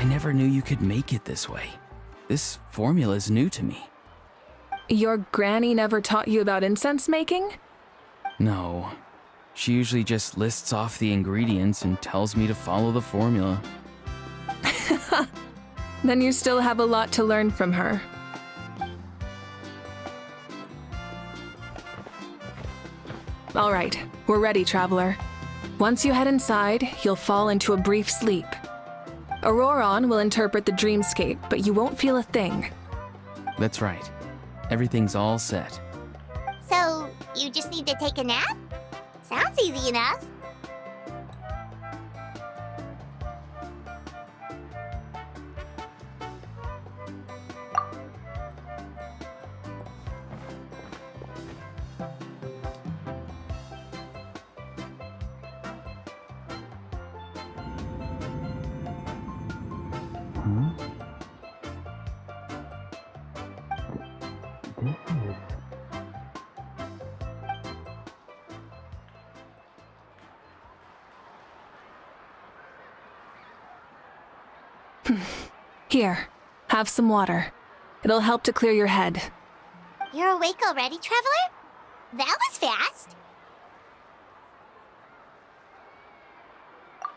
I never knew you could make it this way. This formula is new to me. Your granny never taught you about incense making? No. She usually just lists off the ingredients and tells me to follow the formula. Then you still have a lot to learn from her. All right, we're ready, traveler. Once you head inside, you'll fall into a brief sleep. Auroron will interpret the dreamscape, but you won't feel a thing. That's right. Everything's all set. So, you just need to take a nap? Sounds easy enough. Here, have some water. It'll help to clear your head. You're awake already, traveler? That was fast.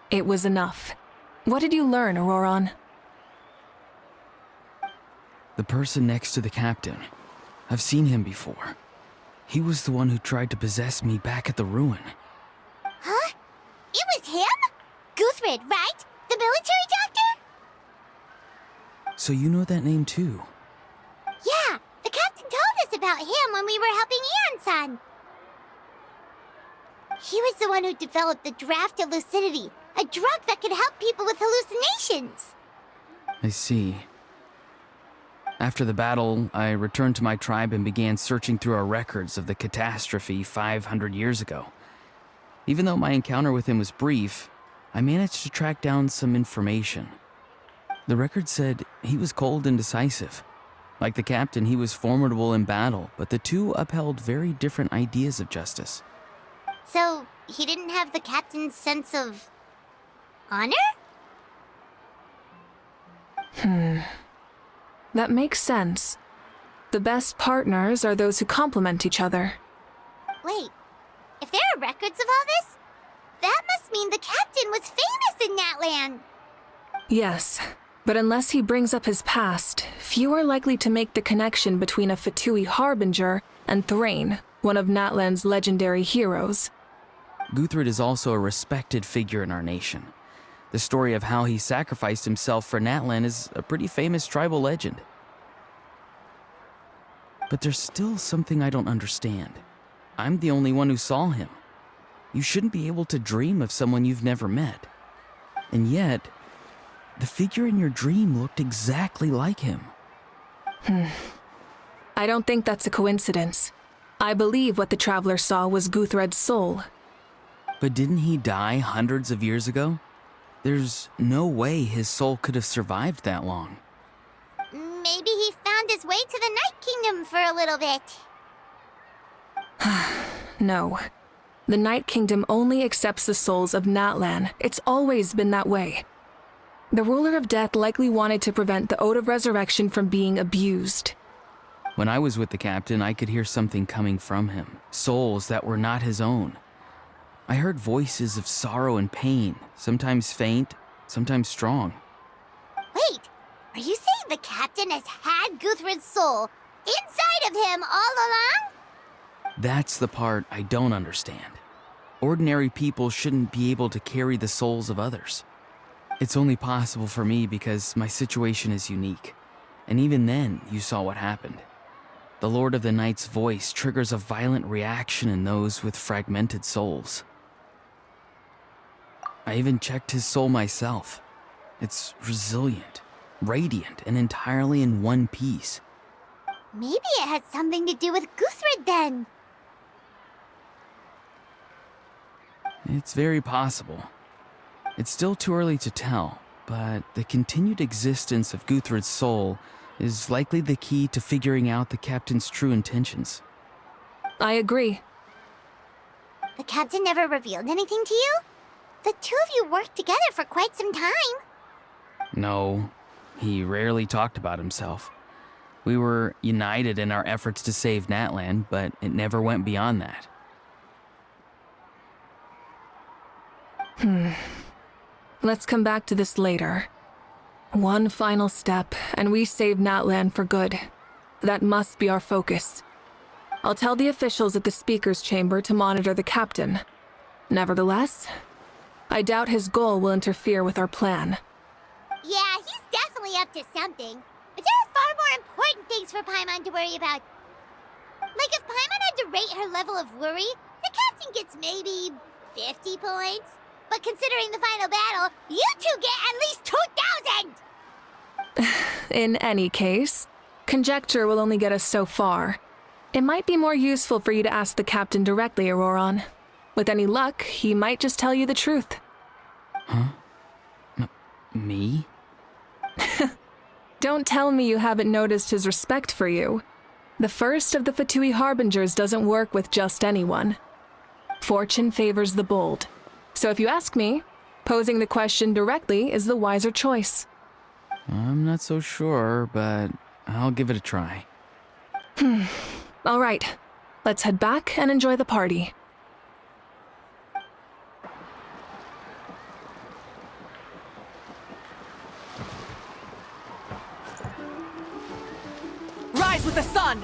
It was enough. What did you learn, Auroron? The person next to the captain. I've seen him before. He was the one who tried to possess me back at the ruin. Huh? It was him? Guthred, right? The military doctor? So you know that name too? Yeah, the captain told us about him when we were helping Eonson. He was the one who developed the draft of lucidity, a drug that could help people with hallucinations. I see. After the battle, I returned to my tribe and began searching through our records of the catastrophe 500 years ago. Even though my encounter with him was brief, I managed to track down some information. The record said he was cold and decisive. Like the captain, he was formidable in battle, but the two upheld very different ideas of justice. So, he didn't have the captain's sense of honor? That makes sense. The best partners are those who complement each other. Wait, if there are records of all this, that must mean the captain was famous in that land. Yes, but unless he brings up his past, few are likely to make the connection between a Fatui harbinger and Thrain, one of Natlan's legendary heroes. Guthred is also a respected figure in our nation. The story of how he sacrificed himself for Natlan is a pretty famous tribal legend. But there's still something I don't understand. I'm the only one who saw him. You shouldn't be able to dream of someone you've never met. And yet, the figure in your dream looked exactly like him. I don't think that's a coincidence. I believe what the traveler saw was Guthred's soul. But didn't he die hundreds of years ago? There's no way his soul could have survived that long. Maybe he found his way to the Night Kingdom for a little bit. No. The Night Kingdom only accepts the souls of Natlan. It's always been that way. The ruler of death likely wanted to prevent the Ode of Resurrection from being abused. When I was with the captain, I could hear something coming from him, souls that were not his own. I heard voices of sorrow and pain, sometimes faint, sometimes strong. Wait, are you saying the captain has had Guthred's soul inside of him all along? That's the part I don't understand. Ordinary people shouldn't be able to carry the souls of others. It's only possible for me because my situation is unique. And even then, you saw what happened. The Lord of the Night's voice triggers a violent reaction in those with fragmented souls. I even checked his soul myself. It's resilient, radiant, and entirely in one piece. Maybe it has something to do with Guthred then. It's very possible. It's still too early to tell, but the continued existence of Guthred's soul is likely the key to figuring out the captain's true intentions. I agree. The captain never revealed anything to you? The two of you worked together for quite some time. No, he rarely talked about himself. We were united in our efforts to save Natlan, but it never went beyond that. Let's come back to this later. One final step, and we save Natlan for good. That must be our focus. I'll tell the officials at the speaker's chamber to monitor the captain. Nevertheless, I doubt his goal will interfere with our plan. Yeah, he's definitely up to something. But there are far more important things for Paimon to worry about. Like if Paimon had to rate her level of worry, the captain gets maybe 50 points. But considering the final battle, you two get at least 2,000! In any case, conjecture will only get us so far. It might be more useful for you to ask the captain directly, Auroron. With any luck, he might just tell you the truth. Huh? Me? Don't tell me you haven't noticed his respect for you. The first of the Fatui Harbingers doesn't work with just anyone. Fortune favors the bold. So if you ask me, posing the question directly is the wiser choice. I'm not so sure, but I'll give it a try. All right, let's head back and enjoy the party. Rise with the sun!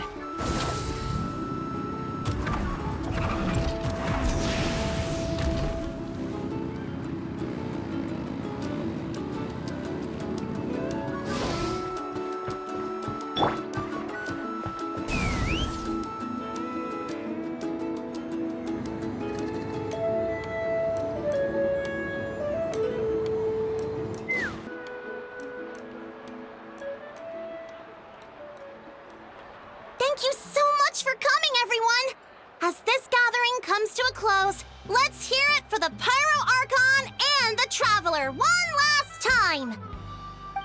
Thank you so much for coming, everyone! As this gathering comes to a close, let's hear it for the Pyro Archon and the Traveler one last time!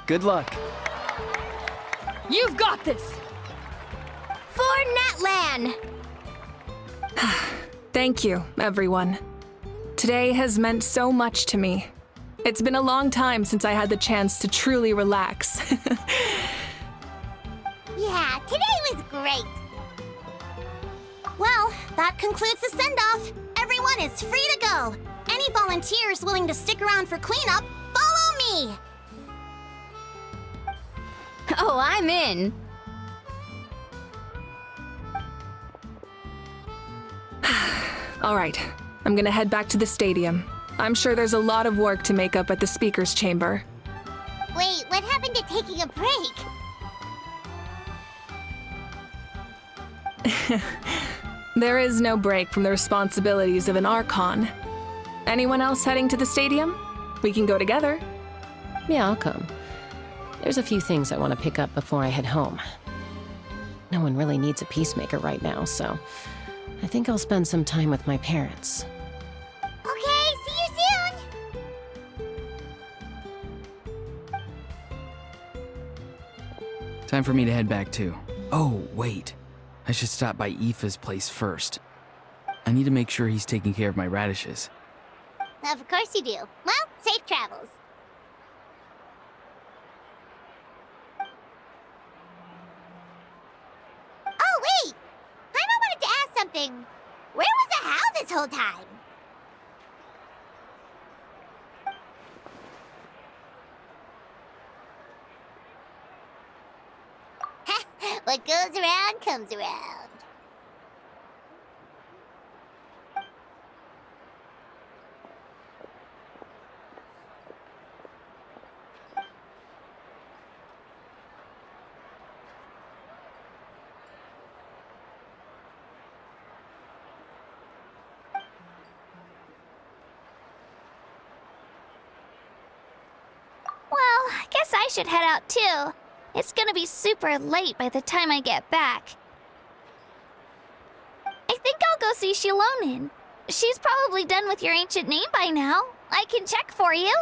Good luck. You've got this! For Natlan! Thank you, everyone. Today has meant so much to me. It's been a long time since I had the chance to truly relax. Yeah, today was great! Well, that concludes the send-off. Everyone is free to go. Any volunteers willing to stick around for cleanup, follow me! Oh, I'm in. All right, I'm gonna head back to the stadium. I'm sure there's a lot of work to make up at the speaker's chamber. Wait, what happened to taking a break? There is no break from the responsibilities of an Archon. Anyone else heading to the stadium? We can go together. Yeah, I'll come. There's a few things I want to pick up before I head home. No one really needs a peacemaker right now, so I think I'll spend some time with my parents. Okay, see you soon! Time for me to head back too. Oh, wait. I should stop by Aoife's place first. I need to make sure he's taking care of my radishes. Of course you do. Well, safe travels. Oh, wait! Paimon wanted to ask something. Where was the How this whole time? What goes around comes around. Well, I guess I should head out too. It's gonna be super late by the time I get back. I think I'll go see Shilonin. She's probably done with your ancient name by now. I can check for you.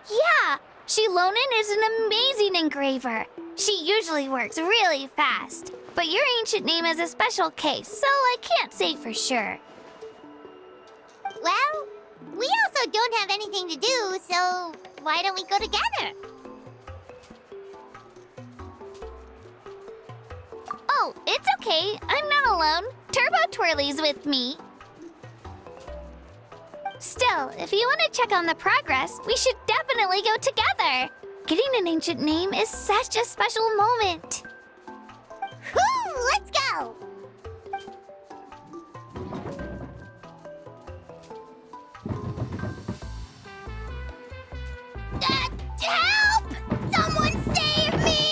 Yeah, Shilonin is an amazing engraver. She usually works really fast. But your ancient name is a special case, so I can't say for sure. Well, we also don't have anything to do, so why don't we go together? Oh, it's okay. I'm not alone. Turbo Twirly's with me. Still, if you want to check on the progress, we should definitely go together. Getting an ancient name is such a special moment. Whoo! Let's go! Help! Someone save me!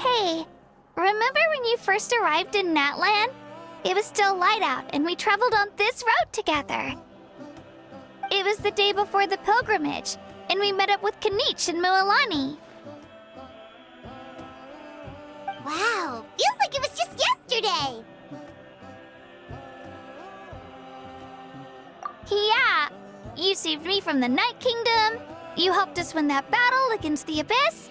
Hey, remember when you first arrived in Natlan? It was still light out, and we traveled on this road together. It was the day before the pilgrimage, and we met up with Kanich and Mualani. Wow, feels like it was just yesterday. Yeah, you saved me from the Night Kingdom, you helped us win that battle against the Abyss,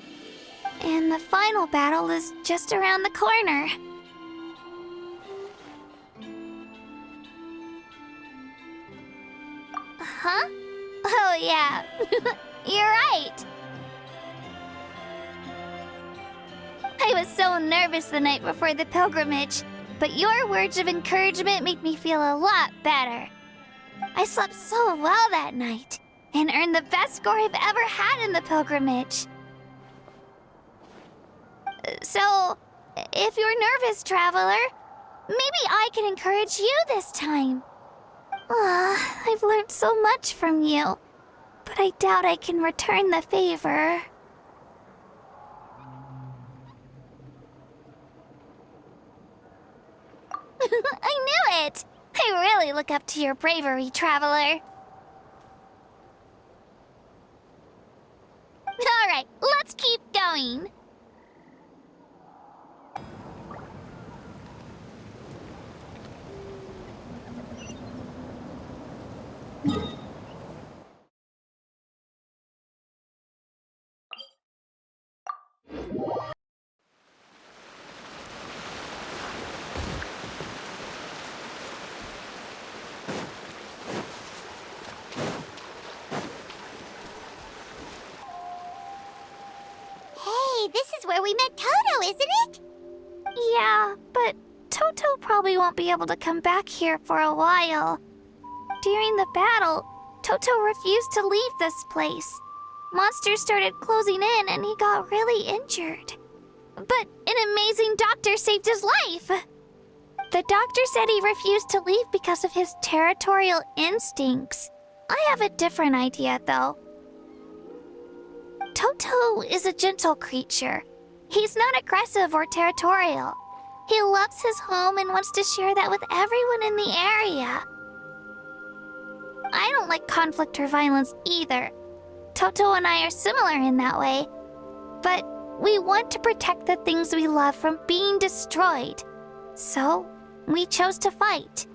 and the final battle is just around the corner. Huh? Oh, yeah. You're right. I was so nervous the night before the pilgrimage, but your words of encouragement made me feel a lot better. I slept so well that night and earned the best score I've ever had in the pilgrimage. So, if you're nervous, traveler, maybe I can encourage you this time. I've learned so much from you, but I doubt I can return the favor. I knew it! I really look up to your bravery, traveler. Alright, let's keep going. Hey, this is where we met Toto, isn't it? Yeah, but Toto probably won't be able to come back here for a while. During the battle, Toto refused to leave this place. Monsters started closing in and he got really injured. But an amazing doctor saved his life. The doctor said he refused to leave because of his territorial instincts. I have a different idea, though. Toto is a gentle creature. He's not aggressive or territorial. He loves his home and wants to share that with everyone in the area. I don't like conflict or violence either. Toto and I are similar in that way. But we want to protect the things we love from being destroyed. So, we chose to fight.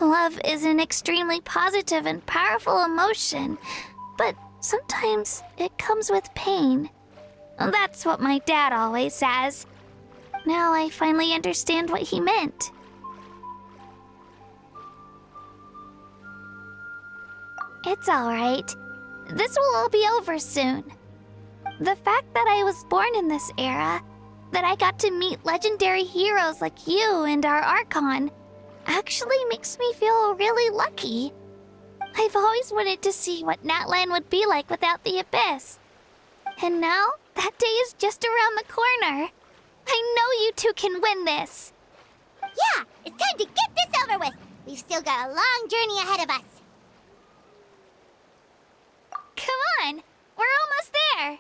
Love is an extremely positive and powerful emotion, but sometimes it comes with pain. That's what my dad always says. Now I finally understand what he meant. It's all right. this will all be over soon. The fact that I was born in this era, that I got to meet legendary heroes like you and our Archon, actually makes me feel really lucky. I've always wanted to see what Natlan would be like without the Abyss. And now, that day is just around the corner. I know you two can win this. Yeah, it's time to get this over with. We've still got a long journey ahead of us. Come on, we're almost there.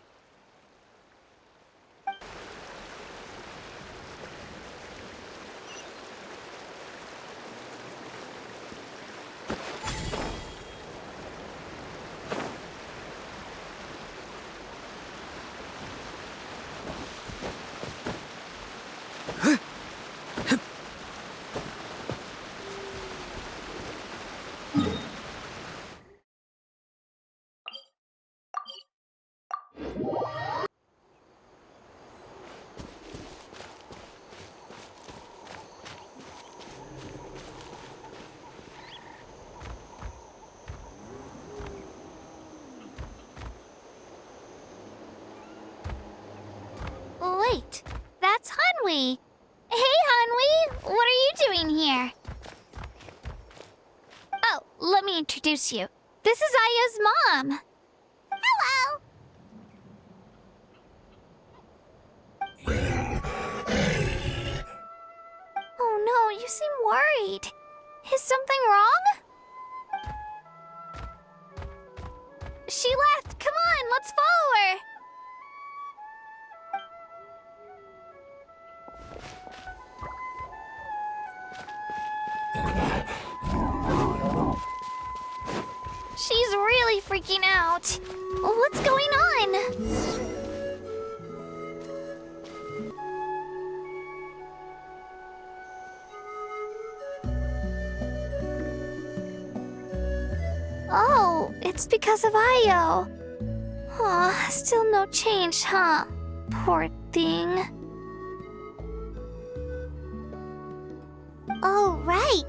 Wait, that's Hanwi. Hey, Hanwi, what are you doing here? Oh, let me introduce you. This is Aya's mom. Hello! Oh no, you seem worried. Is something wrong? She left. Come on, let's follow her. She's really freaking out. What's going on? Oh, it's because of Io. Aw, still no change, huh? Poor thing. Oh, right.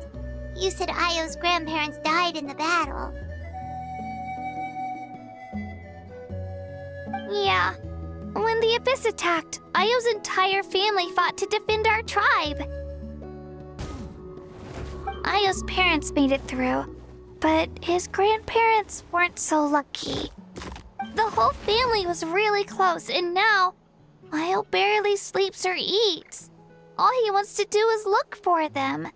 You said Io's grandparents died in the battle. Yeah. When the Abyss attacked, Io's entire family fought to defend our tribe. Io's parents made it through, but his grandparents weren't so lucky. The whole family was really close, and now Io barely sleeps or eats. All he wants to do is look for them.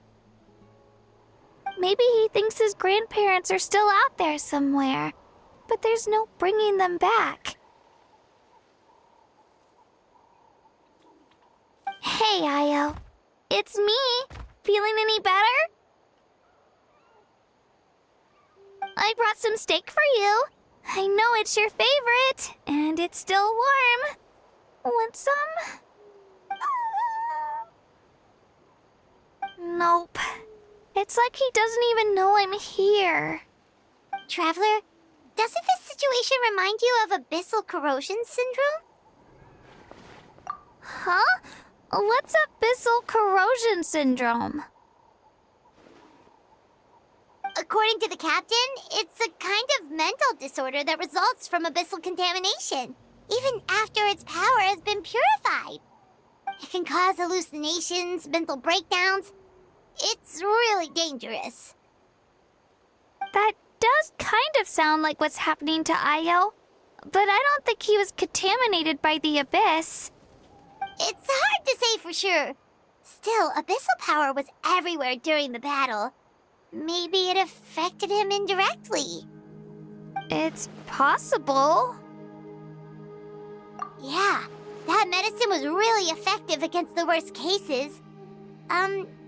Maybe he thinks his grandparents are still out there somewhere, but there's no bringing them back. Hey, Io. It's me. Feeling any better? I brought some steak for you. I know it's your favorite, and it's still warm. Want some? Nope. It's like he doesn't even know I'm here. Traveler, doesn't this situation remind you of abyssal corrosion syndrome? Huh? What's abyssal corrosion syndrome? According to the captain, it's a kind of mental disorder that results from abyssal contamination, even after its power has been purified. It can cause hallucinations, mental breakdowns. It's really dangerous. That does kind of sound like what's happening to Io, but I don't think he was contaminated by the Abyss. It's hard to say for sure. Still, abyssal power was everywhere during the battle. Maybe it affected him indirectly. It's possible. Yeah, that medicine was really effective against the worst cases.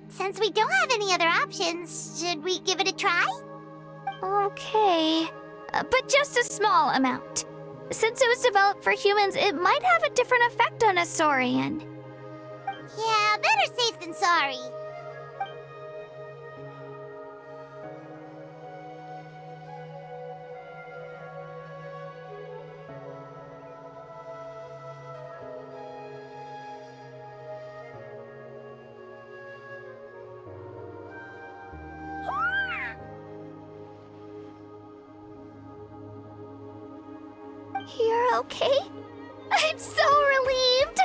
Since we don't have any other options, should we give it a try? Okay, but just a small amount. Since it was developed for humans, it might have a different effect on a Saurian. Yeah, better safe than sorry. You're okay? I'm so relieved!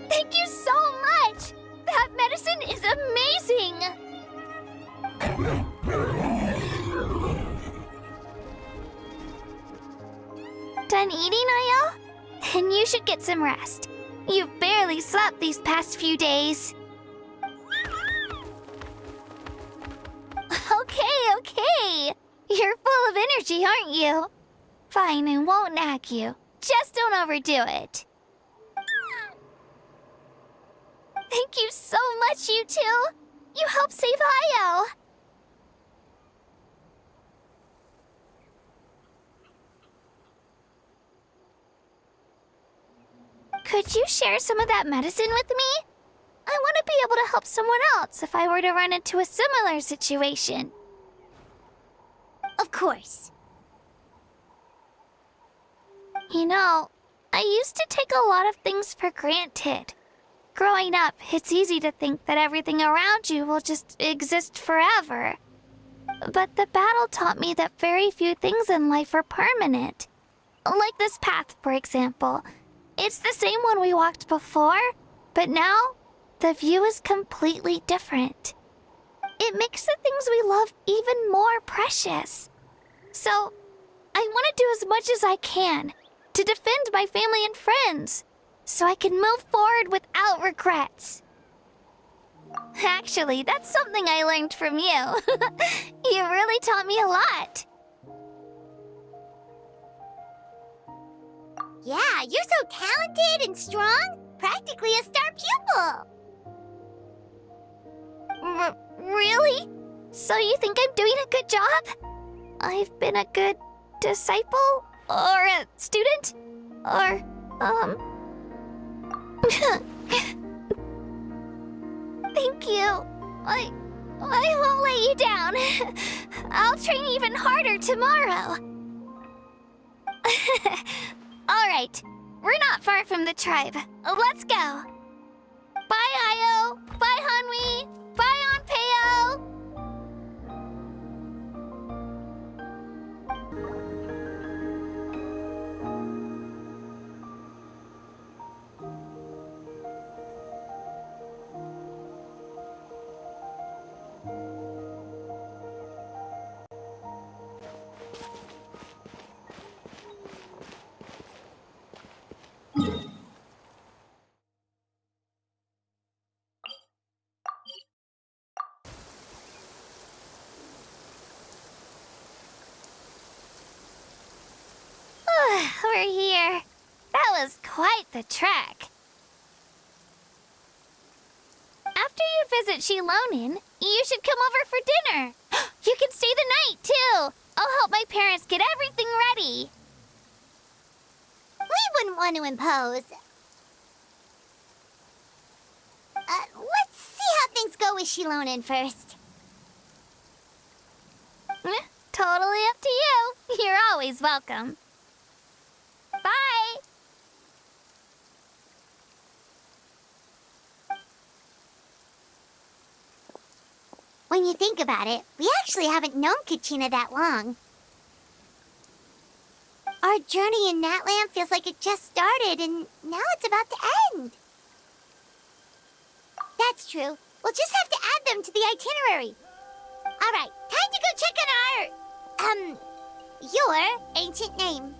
Thank you so much! That medicine is amazing! Done eating, Ayel? Then you should get some rest. You've barely slept these past few days. Okay. You're full of energy, aren't you? Fine, I won't nag you. Just don't overdo it. Thank you so much, you two. You helped save Ayel. Could you share some of that medicine with me? I want to be able to help someone else if I were to run into a similar situation. Of course. You know, I used to take a lot of things for granted. Growing up, it's easy to think that everything around you will just exist forever. But the battle taught me that very few things in life are permanent. Like this path, for example. It's the same one we walked before, but now the view is completely different. It makes the things we love even more precious. So, I want to do as much as I can to defend my family and friends, so I can move forward without regrets. Actually, that's something I learned from you. You really taught me a lot. Yeah, you're so talented and strong. Practically a star pupil. Really? So you think I'm doing a good job? I've been a good disciple? Or a student? Or, Thank you. I won't let you down. I'll train even harder tomorrow. All right. We're not far from the tribe. Let's go. Bye, Ayo. Bye, Hanwi. Bye, Anpeo. We're here. That was quite the trek. After you visit Shilonin, you should come over for dinner. You can stay the night, too. I'll help my parents get everything ready. We wouldn't want to impose. Let's see how things go with Shilonin first. Totally up to you. You're always welcome. Bye! When you think about it, we actually haven't known Kachina that long. Our journey in Natland feels like it just started, and now it's about to end. That's true. We'll just have to add them to the itinerary. All right, time to go check on our, your ancient name.